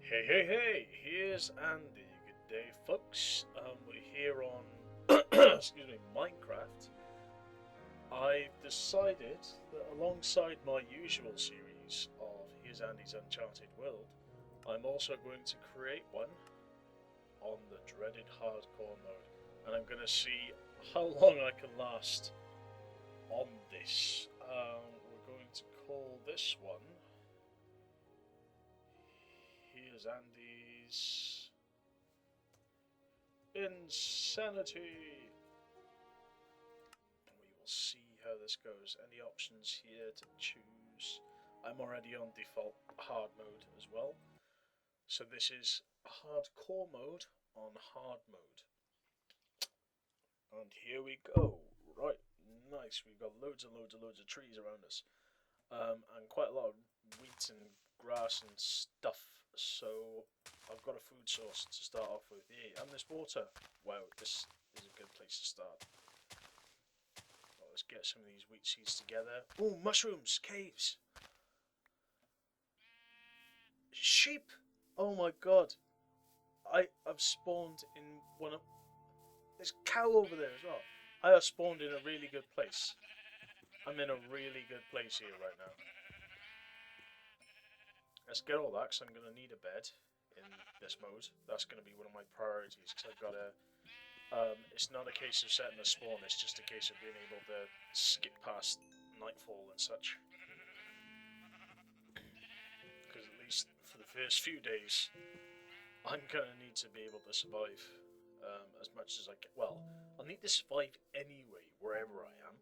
Hey, here's Andy. Good day, folks. We're here on, excuse me, Minecraft. I've decided that alongside my usual series of Here's Andy's Uncharted World, I'm also going to create one on the dreaded hardcore mode. And I'm going to see how long I can last on this. We're going to call this one Here's Andy's Insanity. We will see how this goes. Any options here to choose? I'm already on default hard mode as well. So this is hardcore mode on hard mode. And here we go. Right, nice. We've got loads and loads of trees around us. And quite a lot of wheat and grass and stuff. So I've got a food source to start off with. Yeah, and this water. Wow, this is a good place to start. Well, let's get some of these wheat seeds together. Oh, mushrooms, caves, sheep. Oh my god, I've spawned in one of. There's a cow over there as well. I have spawned in a really good place. I'm in a really good place here right now. Let's get all that, because I'm going to need a bed in this mode. That's going to be one of my priorities, because I've got to... it's not a case of setting a spawn, it's just a case of being able to skip past nightfall and such. Because at least for the first few days, I'm going to need to be able to survive as much as I can. Well, I'll need to survive anyway, wherever I am.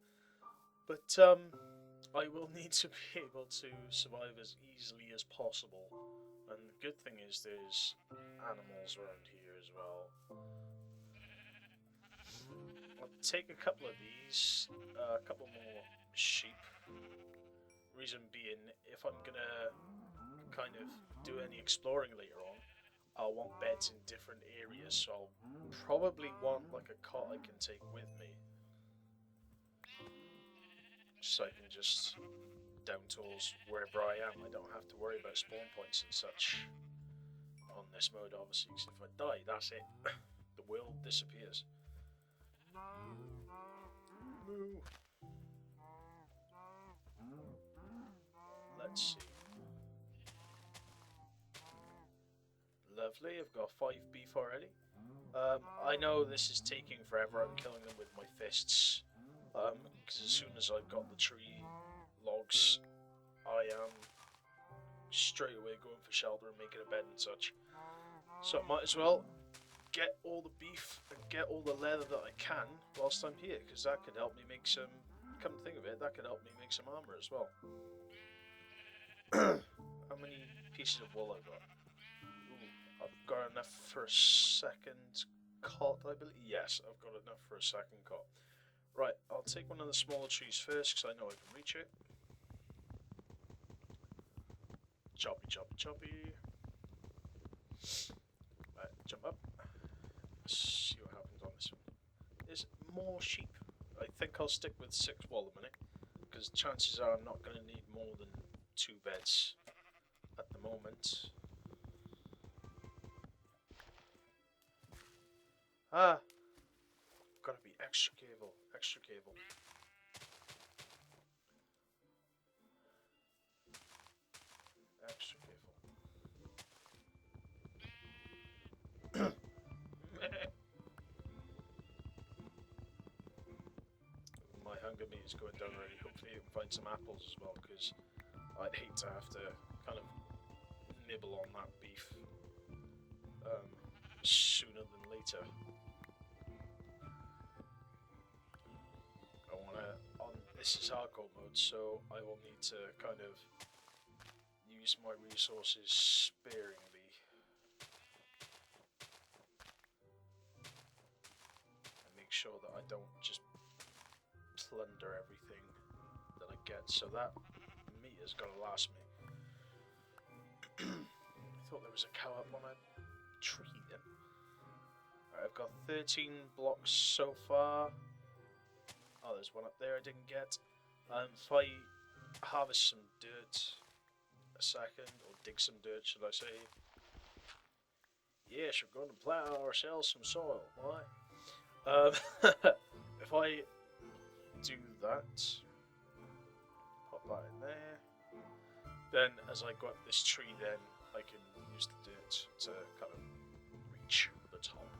But I will need to be able to survive as easily as possible. And the good thing is there's animals around here as well. I'll take a couple of these, a couple more sheep. Reason being, if I'm gonna kind of do any exploring later on, I'll want beds in different areas, so I'll probably want like a cot I can take with me. So I can just down tools wherever I am. I don't have to worry about spawn points and such on this mode, obviously, because if I die, that's it. The world disappears. Moo. Let's see. Lovely, I've got 5 beef already. I know this is taking forever. I'm killing them with my fists. Because as soon as I've got the tree logs, I am straight away going for shelter and making a bed and such. So I might as well get all the beef and get all the leather that I can whilst I'm here, because that could help me make some, come to think of it, that could help me make some armour as well. How many pieces of wool I've got? Ooh, I've got enough for a second cot, I believe. Yes, I've got enough for a second cot. Right, I'll take one of the smaller trees first, because I know I can reach it. Choppy. Right, jump up. Let's see what happens on this one. There's more sheep. I think I'll stick with 6 wool a minute, because chances are I'm not going to need more than 2 beds at the moment. Ah! Gotta be extra careful. Extra careful. My hunger meter's going down already. Hopefully you can find some apples as well, because I'd hate to have to kind of nibble on that beef sooner than later. I wanna this is hardcore mode, so I will need to kind of use my resources sparingly. And make sure that I don't just plunder everything that I get, so that meat is gonna last me. I thought there was a cow up on a tree then. Right, I've got 13 blocks so far. Oh, there's one up there I didn't get. If I harvest some dirt a second, or dig some dirt, should I say, Yes, we're going to plow ourselves some soil. Why? If I do that, pop that in there. Then, as I go up this tree, then I can use the dirt to kind of reach the top.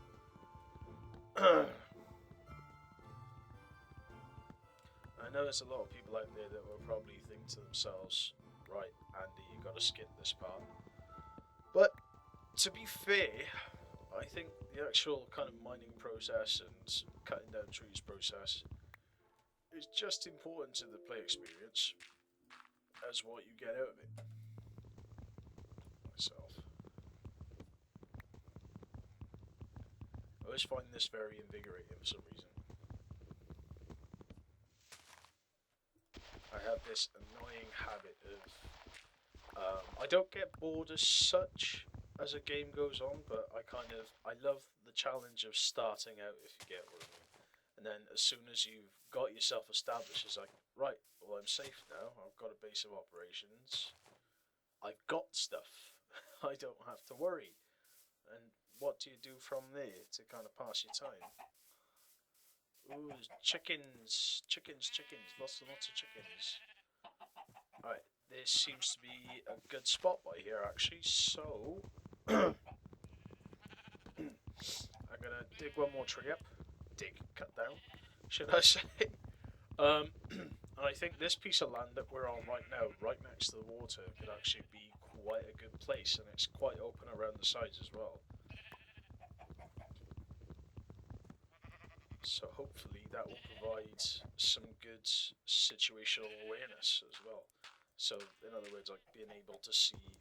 I know there's a lot of people out there that will probably think to themselves, right, Andy, you got to skip this part. But to be fair, I think the actual kind of mining process and cutting down trees process is just important to the play experience as what you get out of it. Myself. I always find this very invigorating for some reason. I have this annoying habit of I don't get bored as such as a game goes on, but I love the challenge of starting out, if you get what I mean. And then as soon as you've got yourself established, it's like, right, well, I'm safe now. I've got a base of operations. I've got stuff. I don't have to worry. And what do you do from there to kind of pass your time? Ooh, there's chickens, lots and lots of chickens. Alright, this seems to be a good spot by here actually, so I'm gonna dig one more tree up. Cut down, should I say. And I think this piece of land that we're on right now, right next to the water, could actually be quite a good place, and it's quite open around the sides as well. So hopefully that will provide some good situational awareness as well. So in other words, like being able to see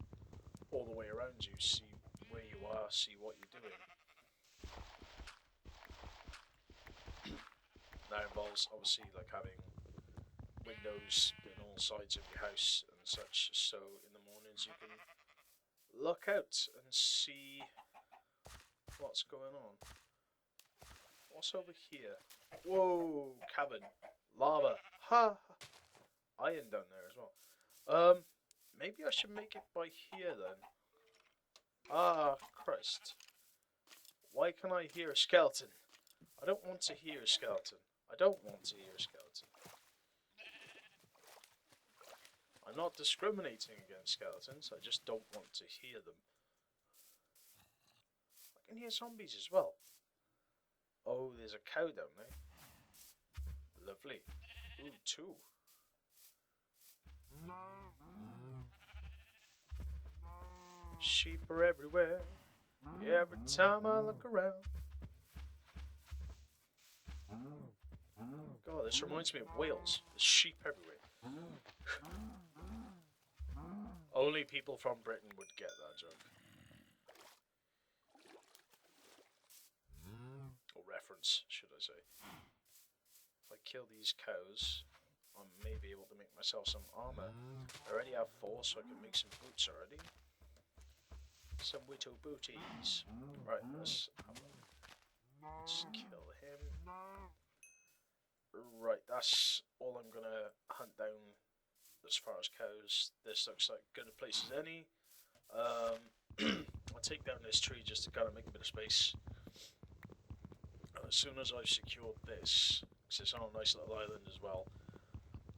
all the way around you, see where you are, see what you're doing. That involves obviously like having windows in all sides of your house and such, so in the mornings you can look out and see what's going on. What's over here? Whoa, cavern, lava, ha! Iron down there as well. Maybe I should make it by here then. Ah, Christ. Why can I hear a skeleton? I don't want to hear a skeleton. I don't want to hear a skeleton. I'm not discriminating against skeletons, I just don't want to hear them. I can hear zombies as well. Oh, there's a cow down there. Lovely. Ooh, two. Sheep are everywhere. Every time I look around. God, this reminds me of Wales. There's sheep everywhere. Only people from Britain would get that joke. Or reference, should I say. If I kill these cows, I may be able to make myself some armour. I already have 4, so I can make some boots already. Some little booties. Right, let's kill him. Right, that's all I'm gonna hunt down as far as cows. This looks like good a place as any. I'll take down this tree just to kind of make a bit of space. As soon as I've secured this, because it's on a nice little island as well.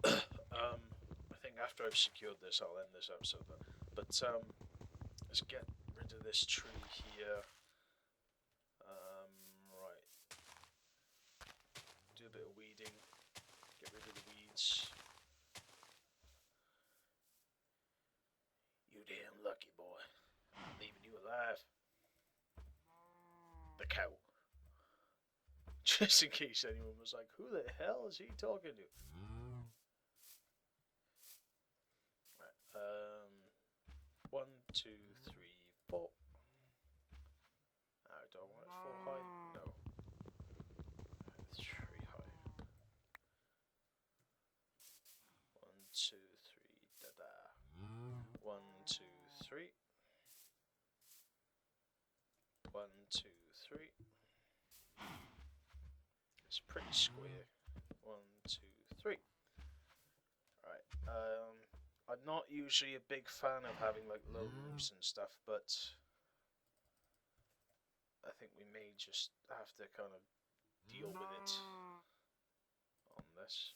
I think after I've secured this, I'll end this episode. But let's get rid of this tree here. Right. Do a bit of weeding. Get rid of the weeds. You damn lucky boy. I'm leaving you alive. The cow. Just in case anyone was like, who the hell is he talking to? Right, 1, 2, 3, 4. Do I want it 4 high? No. 3 high. 1, 2, 3, da-da. 1, 2, 3. 1, 2, 3. It's pretty square. 1, 2, 3. Right. I'm not usually a big fan of having like low roofs and stuff, but may just have to kind of deal with it on this.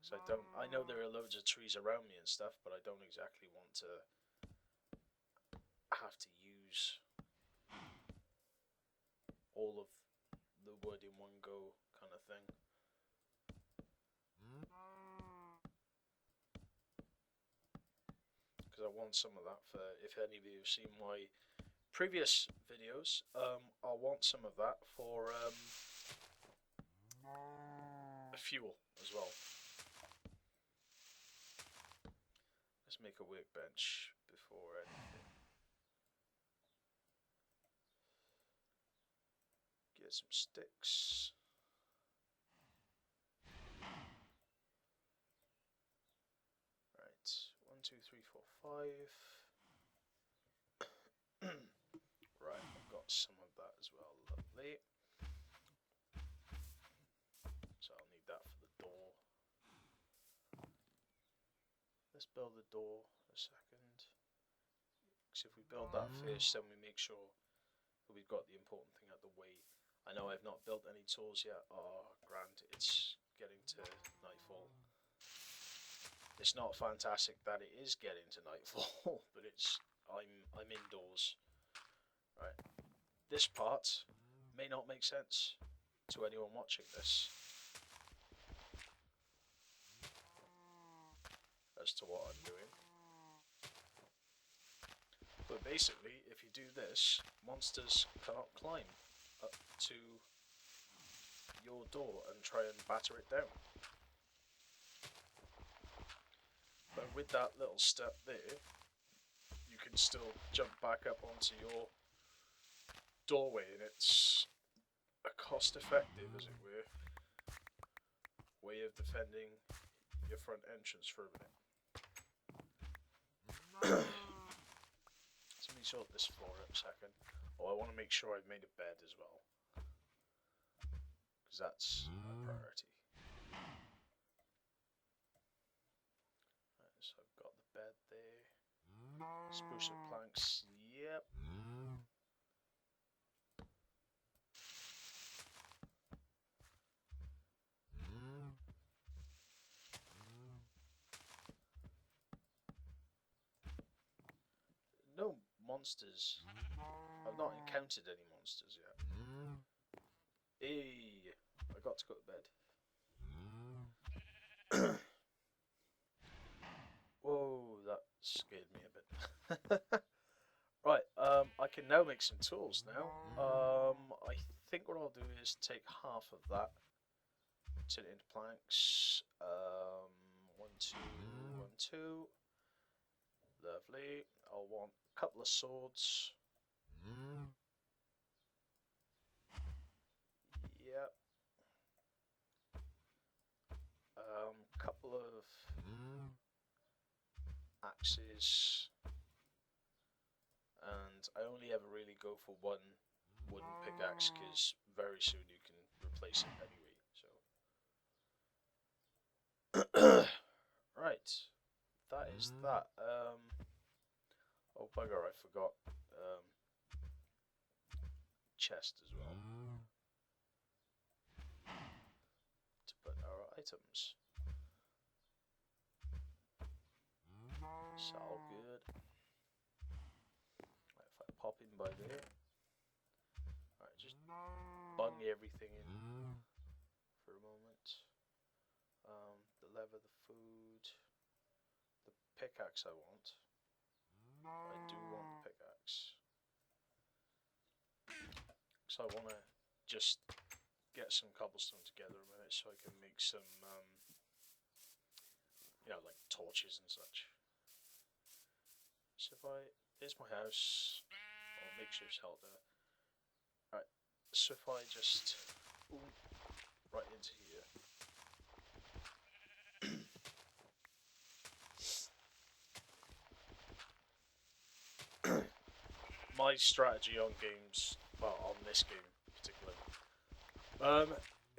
Because I know there are loads of trees around me and stuff, but I don't exactly want to have to use all of the wood in one go kind of thing. Because I want some of that for, if any of you have seen my previous videos, I'll want some of that for fuel as well. Let's make a workbench before anything. Get some sticks. Right, 1, 2, 3, 4, 5. Right, I've got some of that as well. Lovely. So I'll need that for the door. Let's build the door a second. Because if we build that first, then we make sure that we've got the important thing out of the way. I know I've not built any tools yet. Oh, grand, it's getting to nightfall. It's not fantastic that it is getting to nightfall, but I'm indoors. Right. This part may not make sense to anyone watching this as to what I'm doing. But basically, if you do this, monsters cannot climb up to your door and try and batter it down. But with that little step there, you can still jump back up onto your doorway, and it's a cost-effective, as it were, way of defending your front entrance for a minute. So let me sort this floor up a second. Oh, I want to make sure I've made a bed as well, because that's a priority. Right, so I've got the bed there. Spruce up planks, yep. No monsters. I've not encountered any monsters yet. Hey, I got to go to bed. Whoa, that scared me a bit. Right, I can now make some tools now. I think what I'll do is take half of that, turn it into planks. 1, 2, 1, 2. Lovely. I'll want a couple of swords. Yep. Couple of axes. And I only ever really go for one wooden pickaxe because very soon you can replace it anyway. So right, that is that. Oh bugger, I forgot chest as well to put our items. So all good. Right, if I pop in by there. Alright, just bung everything in for a moment. The lever, the food, the pickaxe I want. I do want the pickaxe. So I want to just get some cobblestone together a minute so I can make some, you know, like torches and such. So if here's my house, or makeshift shelter. Right, so if I just, right into here. My strategy on games, well, on this game in particular,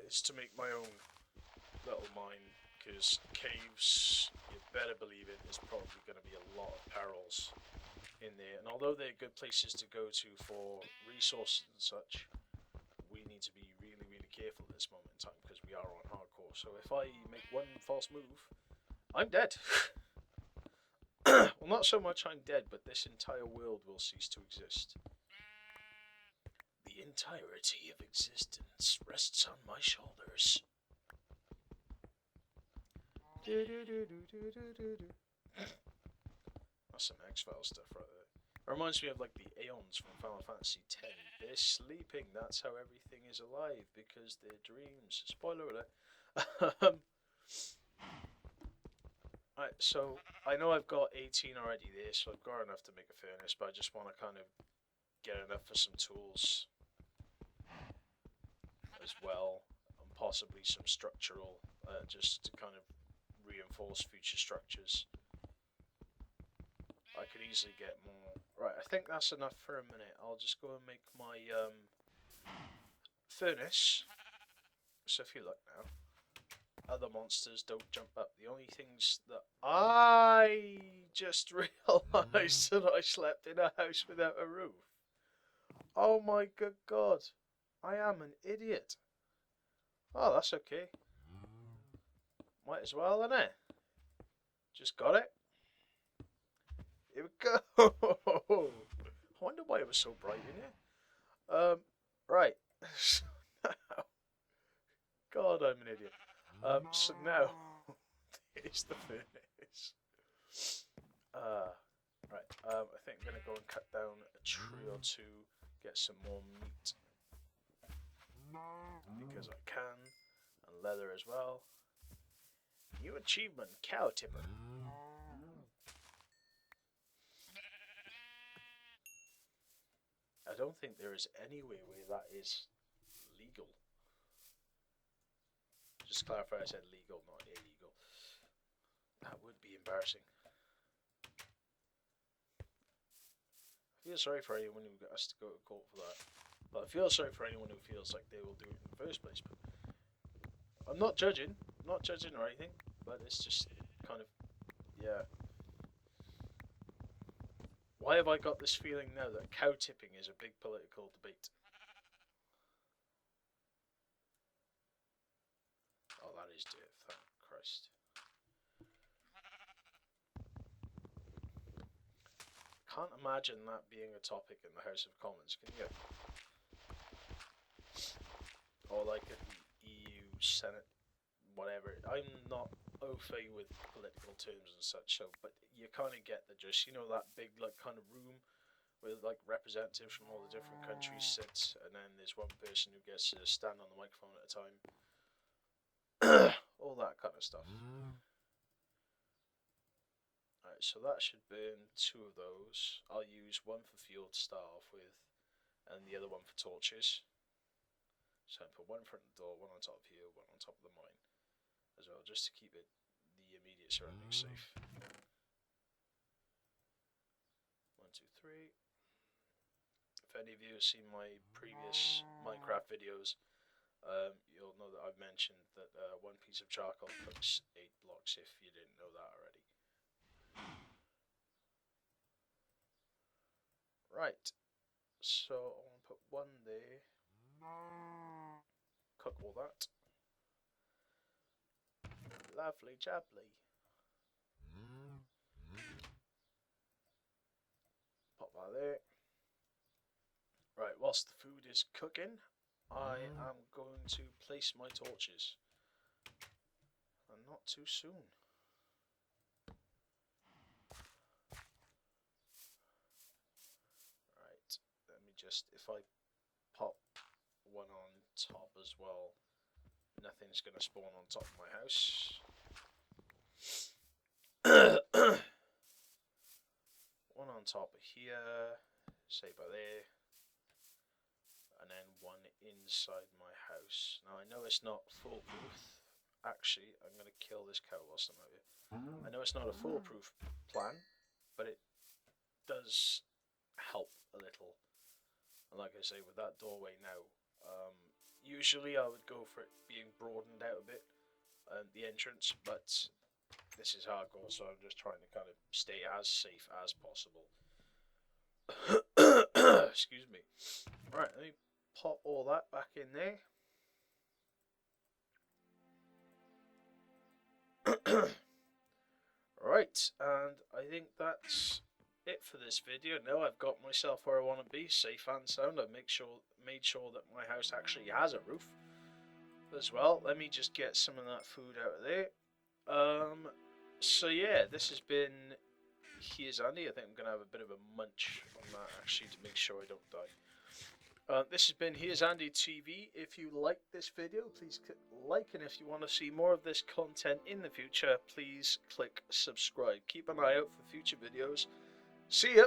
is to make my own little mine, because caves, you better believe it, there's probably going to be a lot of perils in there, and although they're good places to go to for resources and such, we need to be really, really careful at this moment in time because we are on hardcore. So if I make one false move, I'm dead. Well, not so much I'm dead, but this entire world will cease to exist. The entirety of existence rests on my shoulders. That's some X-Files stuff right there. It reminds me of like the Aeons from Final Fantasy X. They're sleeping, that's how everything is alive, because they're dreams. Spoiler alert. Alright, so I know I've got 18 already there, so I've got enough to make a furnace, but I just want to kind of get enough for some tools as well, and possibly some structural, just to kind of reinforce future structures. I could easily get more. Right, I think that's enough for a minute. I'll just go and make my furnace. So if you look now, other monsters don't jump up. The only things that I just realised that I slept in a house without a roof. Oh my good god, I am an idiot. Oh, that's okay. Might as well, innit? Just got it. Here we go. I wonder why it was so bright in here. Right. God, I'm an idiot. So now, here's the furnace. Right, I think I'm going to go and cut down a tree or two, get some more meat. Because I can. And leather as well. New achievement, cow tipper. I don't think there is anywhere where that is legal. Just to clarify, I said legal, not illegal. That would be embarrassing. I feel sorry for anyone who has to go to court for that. But I feel sorry for anyone who feels like they will do it in the first place. But I'm not judging. I'm not judging or anything. But it's just kind of, yeah. Why have I got this feeling now that cow tipping is a big political debate? Oh, that is dirt, thank Christ. Can't imagine that being a topic in the House of Commons, can you? Or like at the EU, Senate, whatever. I'm not au fait with political terms and such, so but you kind of get the gist. You know, that big like kind of room with like representatives from all the different countries sit, and then there's one person who gets to stand on the microphone at a time. All that kind of stuff. Alright, so that should burn 2 of those. I'll use one for fuel to start off with, and the other one for torches. So I put one in front of the door, one on top here, one on top of the mine as well, just to keep it the immediate surroundings safe. 1, 2, 3. If any of you have seen my previous Minecraft videos, you'll know that I've mentioned that 1 piece of charcoal cooks 8 blocks, if you didn't know that already. Right, so I want to put 1 there. Cook all that. Lovely jubbly. Pop that there. Right, whilst the food is cooking, I am going to place my torches. And not too soon. Right, let me just, if I pop 1 on top as well, nothing's going to spawn on top of my house. 1 on top of here, say by there, and then 1 inside my house. Now I know it's not foolproof. Actually, I'm going to kill this cow whilst I'm out here. I know it's not a foolproof plan, but it does help a little. And like I say, with that doorway now, usually I would go for it being broadened out a bit, the entrance, but this is hardcore, so I'm just trying to kind of stay as safe as possible. Excuse me. Right, let me pop all that back in there. Right, and I think that's it for this video. Now I've got myself where I want to be, safe and sound. I've made sure that my house actually has a roof as well. Let me just get some of that food out of there. So yeah, this has been Here's Andy. I think I'm gonna have a bit of a munch on that actually to make sure I don't die. This has been Here's Andy TV. If you liked this video, please click like, and if you want to see more of this content in the future, please click subscribe. Keep an eye out for future videos. See ya!